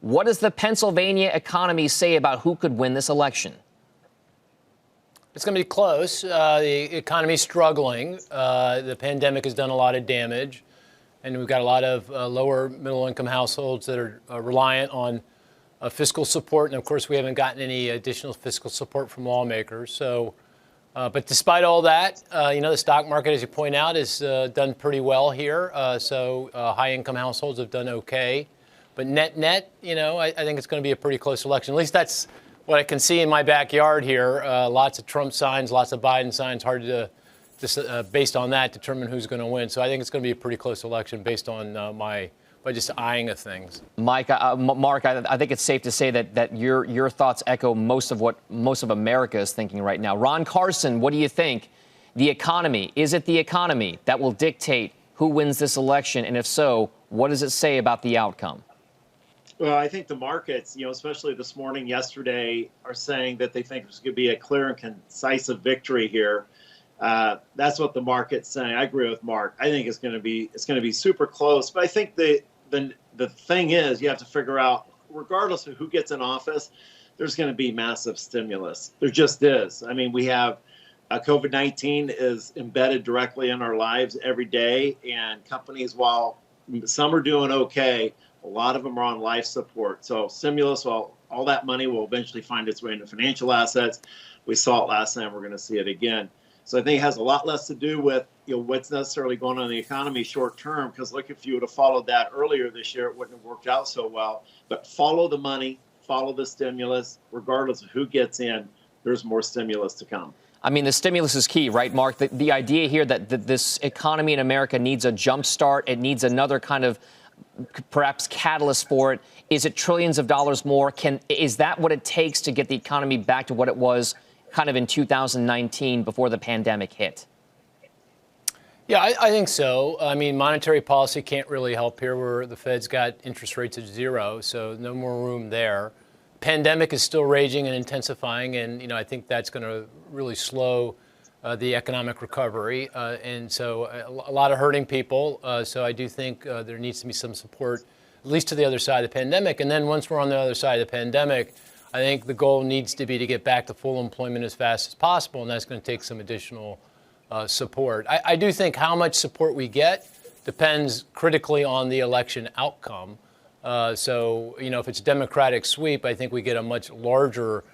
What does the Pennsylvania economy say about who could win this election? It's going to be close. The economy's struggling. The pandemic has done a lot of damage, and we've got a lot of lower middle-income households that are reliant on fiscal support. And of course, we haven't gotten any additional fiscal support from lawmakers. So, but despite all that, the stock market, as you point out, has done pretty well here. So high-income households have done okay. But net, I think it's going to be a pretty close election. At least that's what I can see in my backyard here. Lots of Trump signs, lots of Biden signs. Hard to just based on that determine who's going to win. So I think it's going to be a pretty close election based on by just eyeing of things. Mark, I think it's safe to say that your thoughts echo most of America is thinking right now. Ron Carson, what do you think? The economy, is it the economy that will dictate who wins this election? And if so, what does it say about the outcome? Well, I think the markets, especially this morning, yesterday, are saying that they think there's going to be a clear and concise victory here. That's what the market's saying. I agree with Mark. I think it's going to be super close. But I think the thing is, you have to figure out, regardless of who gets in office, there's going to be massive stimulus. There just is. I mean, we have COVID-19 is embedded directly in our lives every day, and companies, while some are doing okay, a lot of them are on life support. So stimulus, well, all that money will eventually find its way into financial assets. We saw it last time. We're going to see it again. So I think it has a lot less to do with what's necessarily going on in the economy short term. Because look, if you would have followed that earlier this year, it wouldn't have worked out so well. But follow the money, follow the stimulus. Regardless of who gets in, there's more stimulus to come. I mean, the stimulus is key, right, Mark? The idea here that this economy in America needs a jump start. It needs another kind of perhaps catalyst for it. Is it trillions of dollars more? Is that what it takes to get the economy back to what it was kind of in 2019 before the pandemic hit? Yeah, I think so. I mean, monetary policy can't really help here where the Fed's got interest rates at zero, so no more room there. Pandemic is still raging and intensifying, and I think that's going to really slow the economic recovery, and so a lot of hurting people. So I do think there needs to be some support, at least to the other side of the pandemic. And then once we're on the other side of the pandemic, I think the goal needs to be to get back to full employment as fast as possible, and that's going to take some additional support. I do think how much support we get depends critically on the election outcome. So, if it's a Democratic sweep, I think we get a much larger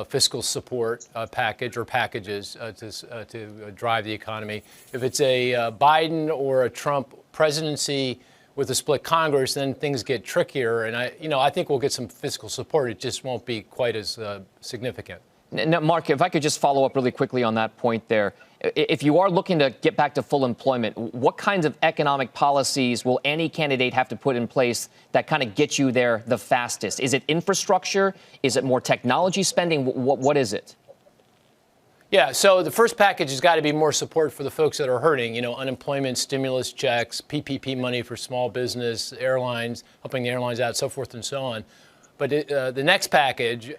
fiscal support package or packages to drive the economy. If it's a Biden or a Trump presidency with a split Congress, then things get trickier. And I think we'll get some fiscal support. It just won't be quite as significant. Now, Mark, if I could just follow up really quickly on that point there. If you are looking to get back to full employment, what kinds of economic policies will any candidate have to put in place that kind of get you there the fastest? Is it infrastructure? Is it more technology spending? What is it? Yeah, so the first package has got to be more support for the folks that are hurting, unemployment stimulus checks, PPP money for small business, airlines, helping the airlines out, so forth and so on. But the next package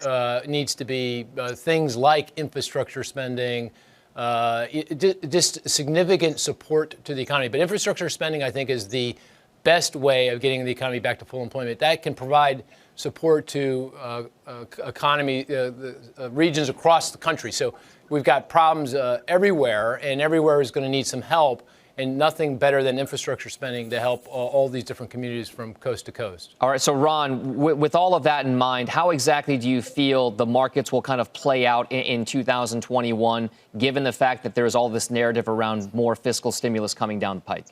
needs to be things like infrastructure spending, just significant support to the economy. But infrastructure spending, I think, is the best way of getting the economy back to full employment. That can provide support to economy regions across the country. So we've got problems everywhere, and everywhere is going to need some help. And nothing better than infrastructure spending to help all these different communities from coast to coast. All right. So, Ron, with all of that in mind, how exactly do you feel the markets will kind of play out in 2021, given the fact that there's all this narrative around more fiscal stimulus coming down the pike?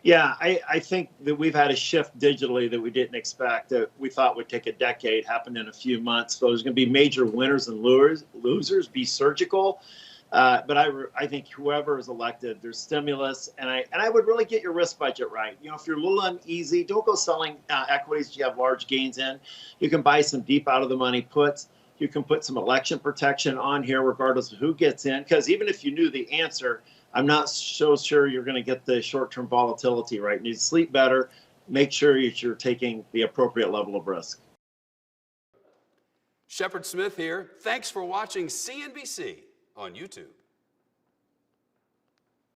Yeah, I think that we've had a shift digitally that we didn't expect, that we thought would take a decade, happened in a few months. So there's going to be major winners and losers, be surgical. But I think whoever is elected, there's stimulus, and I would really get your risk budget right. If you're a little uneasy, don't go selling equities you have large gains in. You can buy some deep out of the money puts. You can put some election protection on here, regardless of who gets in. Because even if you knew the answer, I'm not so sure you're going to get the short-term volatility right. You need to sleep better. Make sure you're taking the appropriate level of risk. Shepard Smith here. Thanks for watching CNBC on YouTube.